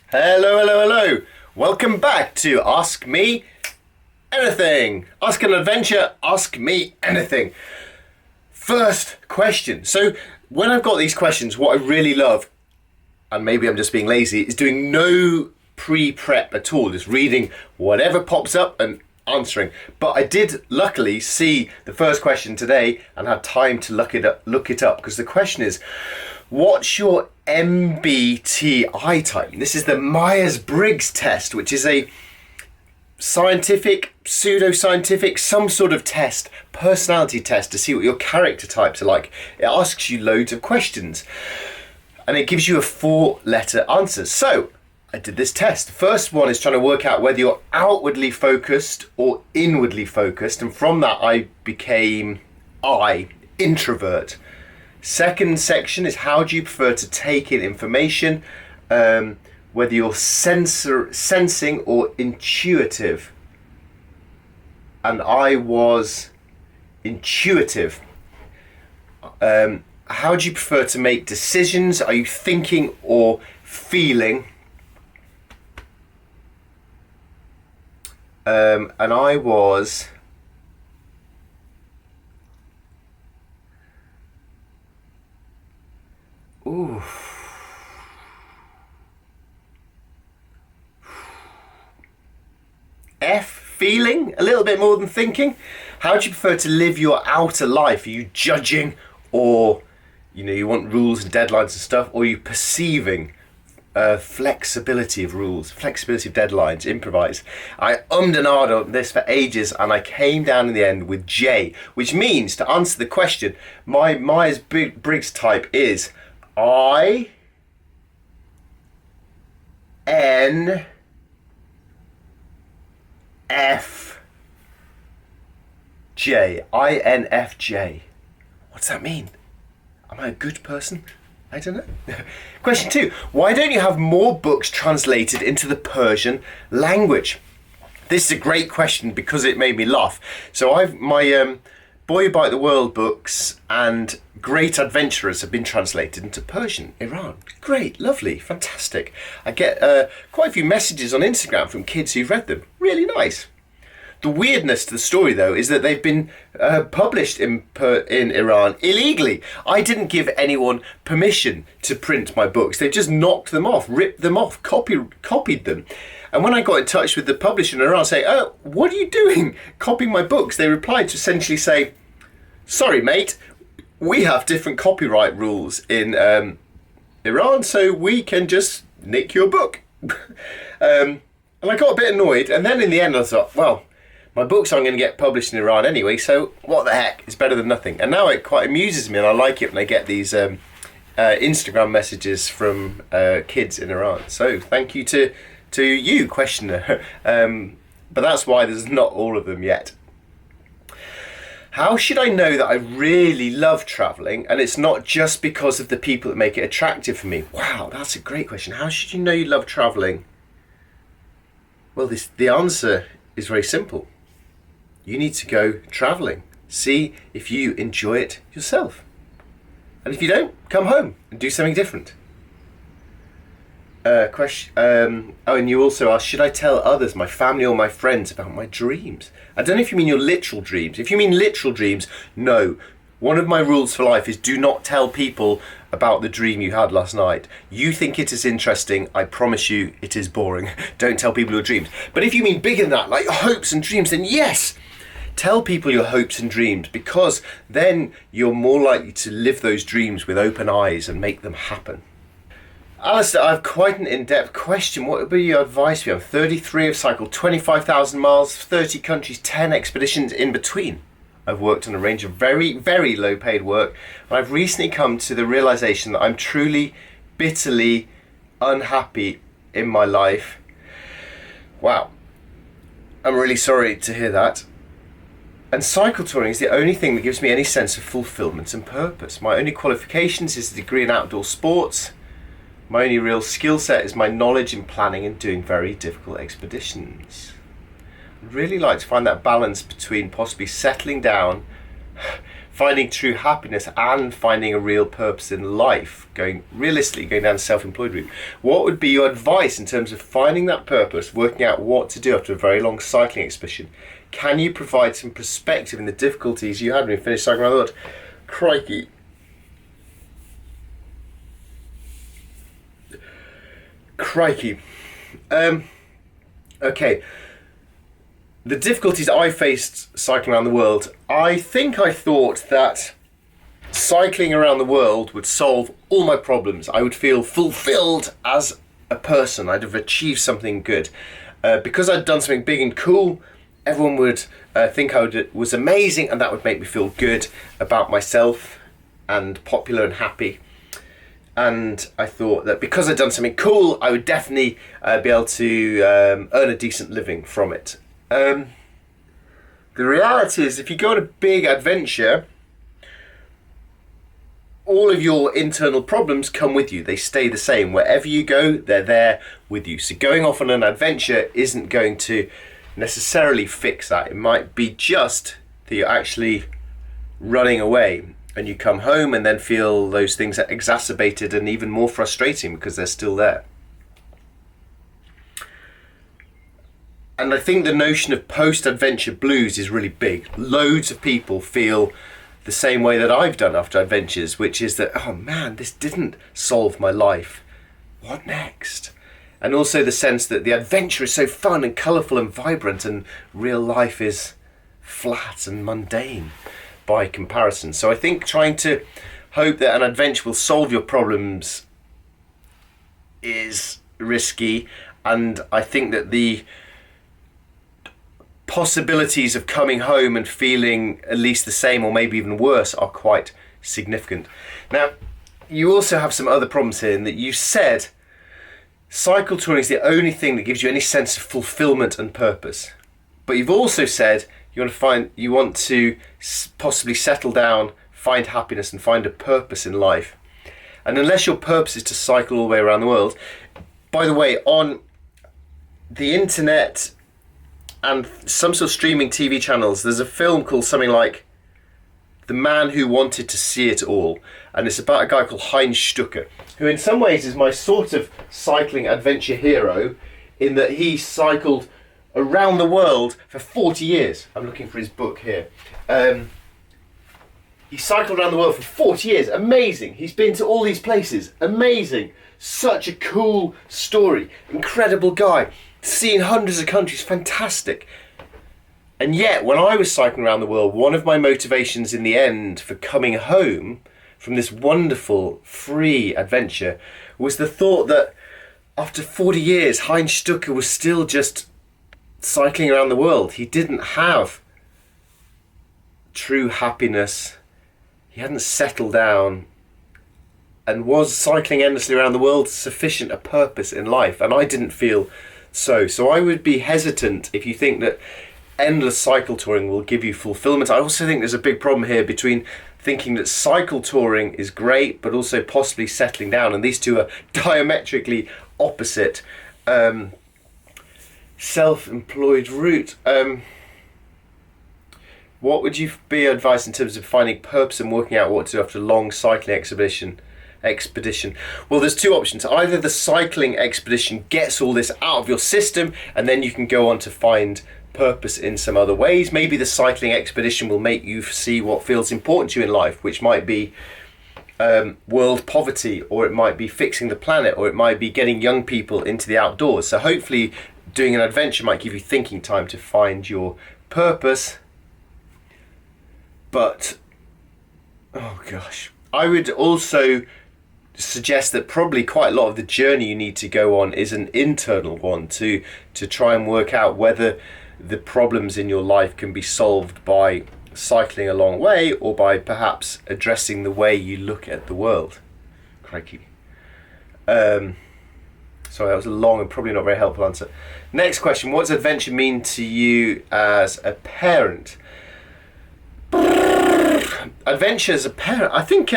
Hello, hello, hello. Welcome back to Ask Me Anything. Ask an adventure, ask me anything. First question. So when I've got these questions, what I really love, and maybe I'm just being lazy, is doing no pre-prep at all. Just reading whatever pops up and answering. But I did luckily see the first question today and had time to look it up because the question is, what's your MBTI type? This is the Myers-Briggs test, which is a scientific, pseudo-scientific, some sort of test, personality test to see what your character types are like. It asks you loads of questions and it gives you a 4-letter answer. So I did this test. The first one is trying to work out whether you're outwardly focused or inwardly focused, and from that I became introvert. Second section is how do you prefer to take in information, whether you're sensing or intuitive. And I was intuitive. How do you prefer to make decisions? Are you thinking or feeling? And I was feeling, a little bit more than thinking. How do you prefer to live your outer life? Are you judging, or you want rules and deadlines and stuff, or are you perceiving? Flexibility of rules, flexibility of deadlines, improvise. I ummed and ahed on this for ages and I came down in the end with J, which means, to answer the question, my Myers-Briggs type is INFJ. INFJ. What's that mean? Am I a good person? I don't know. Question 2. Why don't you have more books translated into the Persian language? This is a great question because it made me laugh. So my Boy About the World books and Great Adventurers have been translated into Persian, Iran. Great, lovely, fantastic. I get quite a few messages on Instagram from kids who've read them. Really nice. The weirdness to the story, though, is that they've been published in Iran illegally. I didn't give anyone permission to print my books. They just knocked them off, ripped them off, copied them. And when I got in touch with the publisher in Iran saying, "Oh, what are you doing copying my books?" they replied to essentially say, "Sorry, mate, we have different copyright rules in Iran, so we can just nick your book." And I got a bit annoyed. And then in the end I thought, well, my books aren't going to get published in Iran anyway, so what the heck, it's better than nothing. And now it quite amuses me and I like it when I get these Instagram messages from kids in Iran. So thank you to you, questioner. But that's why there's not all of them yet. How should I know that I really love travelling and it's not just because of the people that make it attractive for me? Wow, that's a great question. How should you know you love travelling? Well, the answer is very simple. You need to go travelling. See if you enjoy it yourself. And if you don't, come home and do something different. And you also asked, should I tell others, my family or my friends, about my dreams? I don't know if you mean your literal dreams. If you mean literal dreams, no. One of my rules for life is do not tell people about the dream you had last night. You think it is interesting, I promise you it is boring. Don't tell people your dreams. But if you mean bigger than that, like hopes and dreams, then yes, tell people your hopes and dreams, because then you're more likely to live those dreams with open eyes and make them happen. Alistair, I have quite an in-depth question. What would be your advice for you? I'm 33, I've cycled 25,000 miles, 30 countries, 10 expeditions in between. I've worked on a range of very, very low-paid work, and I've recently come to the realisation that I'm truly, bitterly unhappy in my life. Wow. I'm really sorry to hear that. And cycle touring is the only thing that gives me any sense of fulfillment and purpose. My only qualifications is a degree in outdoor sports. My only real skill set is my knowledge in planning and doing very difficult expeditions. I'd really like to find that balance between possibly settling down, finding true happiness and finding a real purpose in life, going down the self-employed route, what would be your advice in terms of finding that purpose, working out what to do after a very long cycling expedition? Can you provide some perspective in the difficulties you had when you finished cycling around the world? Crikey. Okay. The difficulties I faced cycling around the world, I think I thought that cycling around the world would solve all my problems. I would feel fulfilled as a person. I'd have achieved something good. Because I'd done something big and cool, everyone would think I was amazing, and that would make me feel good about myself and popular and happy. And I thought that because I'd done something cool, I would definitely be able to earn a decent living from it. The reality is, if you go on a big adventure, all of your internal problems come with you. They stay the same. Wherever you go, they're there with you. So going off on an adventure isn't going to necessarily fix that. It might be just that you're actually running away, and you come home and then feel those things are exacerbated and even more frustrating because they're still there. And I think the notion of post-adventure blues is really big. Loads of people feel the same way that I've done after adventures, which is that, oh man, this didn't solve my life. What next? And also the sense that the adventure is so fun and colourful and vibrant, and real life is flat and mundane by comparison. So I think trying to hope that an adventure will solve your problems is risky, and I think that the possibilities of coming home and feeling at least the same or maybe even worse are quite significant. Now, you also have some other problems here in that you said cycle touring is the only thing that gives you any sense of fulfillment and purpose. But you've also said you want to possibly settle down, find happiness and find a purpose in life. And unless your purpose is to cycle all the way around the world, by the way, on the internet and some sort of streaming TV channels, there's a film called something like The Man Who Wanted to See It All, and it's about a guy called Heinz Stucker, who in some ways is my sort of cycling adventure hero, in that he cycled around the world for 40 years. I'm looking for his book here. He cycled around the world for 40 years. Amazing. He's been to all these places. Amazing. Such a cool story. Incredible guy. Seen hundreds of countries. Fantastic. And yet, when I was cycling around the world, one of my motivations in the end for coming home from this wonderful, free adventure was the thought that after 40 years, Heinz Stucker was still just cycling around the world. He didn't have true happiness. He hadn't settled down. And was cycling endlessly around the world sufficient a purpose in life? And I didn't feel so. So I would be hesitant if you think that endless cycle touring will give you fulfillment. I also think there's a big problem here between thinking that cycle touring is great, but also possibly settling down. And these two are diametrically opposite. Self-employed route. What would you be advice in terms of finding purpose and working out what to do after a long cycling expedition? Well, there's two options. Either the cycling expedition gets all this out of your system and then you can go on to find purpose in some other ways. Maybe the cycling expedition will make you see what feels important to you in life, which might be world poverty, or it might be fixing the planet, or it might be getting young people into the outdoors. So hopefully doing an adventure might give you thinking time to find your purpose. But oh gosh, I would also suggest that probably quite a lot of the journey you need to go on is an internal one to try and work out whether the problems in your life can be solved by cycling a long way or by perhaps addressing the way you look at the world. Crikey. Sorry, that was a long and probably not very helpful answer. Next question. What does adventure mean to you as a parent? Adventure as a parent, I think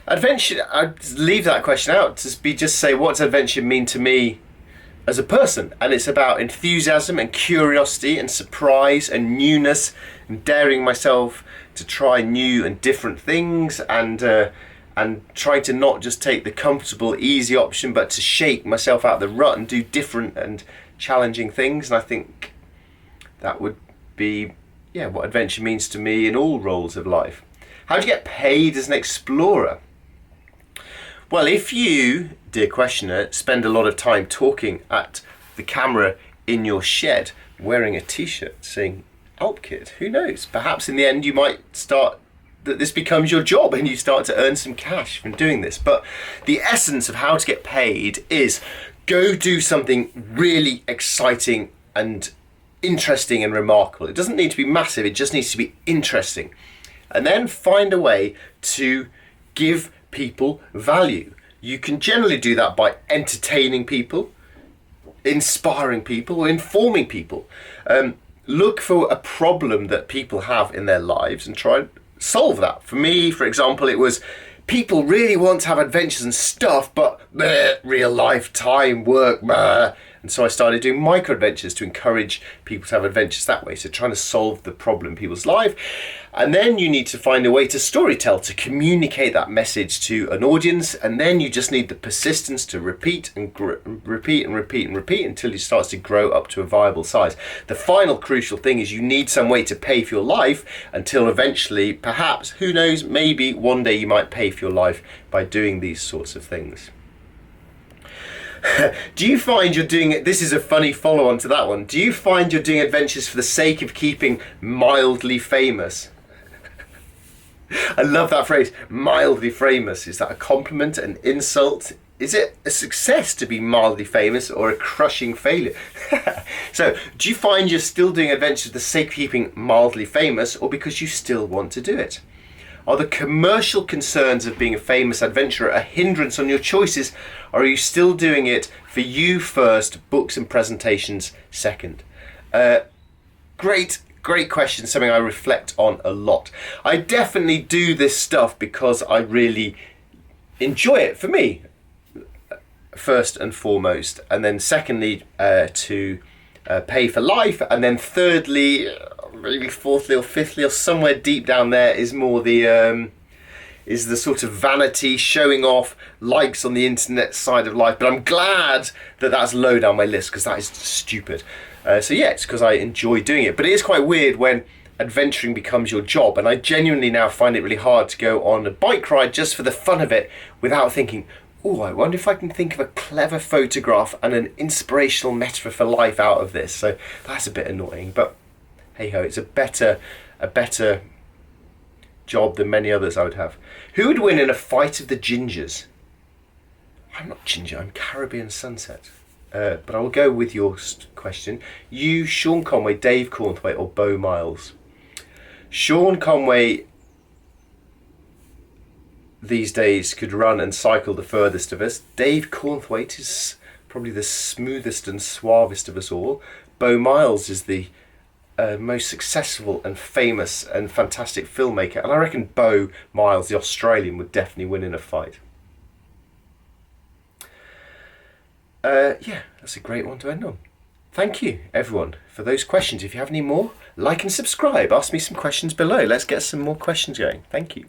adventure, I'd leave that question out to just say, what does adventure mean to me as a person? And it's about enthusiasm and curiosity and surprise and newness and daring myself to try new and different things, and trying to not just take the comfortable, easy option, but to shake myself out of the rut and do different and challenging things. And I think that would be, yeah, what adventure means to me in all roles of life. How do you get paid as an explorer? Well, if you, dear questioner, spend a lot of time talking at the camera in your shed, wearing a t-shirt saying Alpkid, who knows? Perhaps in the end you might start, that this becomes your job and you start to earn some cash from doing this. But the essence of how to get paid is go do something really exciting and interesting and remarkable. It doesn't need to be massive, it just needs to be interesting. And then find a way to give people value. You can generally do that by entertaining people, inspiring people, or informing people. Look for a problem that people have in their lives and try and solve that. For me, for example, it was people really want to have adventures and stuff, but real life, time, work, and so I started doing micro adventures to encourage people to have adventures that way. So trying to solve the problem in people's life. And then you need to find a way to storytell, to communicate that message to an audience. And then you just need the persistence to repeat and repeat and repeat and repeat until it starts to grow up to a viable size. The final crucial thing is you need some way to pay for your life until eventually, perhaps, who knows, maybe one day you might pay for your life by doing these sorts of things. Do you find you're doing it? This is a funny follow-on to that one. Do you find you're doing adventures for the sake of keeping mildly famous? I love that phrase, mildly famous. Is that a compliment, an insult? Is it a success to be mildly famous or a crushing failure? So, do you find you're still doing adventures for the sake of keeping mildly famous, or because you still want to do it? Are the commercial concerns of being a famous adventurer a hindrance on your choices, or are you still doing it for you first, books and presentations second? Great question, something I reflect on a lot. I definitely do this stuff because I really enjoy it, for me, first and foremost, and then secondly to pay for life, and then thirdly, maybe fourthly or fifthly, or somewhere deep down there, is more the is the sort of vanity, showing off, likes on the internet side of life. But I'm glad that that's low down my list, because that is stupid. So yeah, it's because I enjoy doing it. But it is quite weird when adventuring becomes your job, and I genuinely now find it really hard to go on a bike ride just for the fun of it without thinking, oh, I wonder if I can think of a clever photograph and an inspirational metaphor for life out of this. So that's a bit annoying, but hey ho, it's a better job than many others I would have. Who would win in a fight of the gingers? I'm not ginger, I'm Caribbean Sunset. But I will go with your question. You, Sean Conway, Dave Cornthwaite, or Beau Miles? Sean Conway these days could run and cycle the furthest of us. Dave Cornthwaite is probably the smoothest and suavest of us all. Beau Miles is the most successful and famous and fantastic filmmaker, and I reckon Beau Miles, the Australian, would definitely win in a fight. Yeah, that's a great one to end on. Thank you, everyone, for those questions. If you have any more, like and subscribe. Ask me some questions below. Let's get some more questions going. Thank you.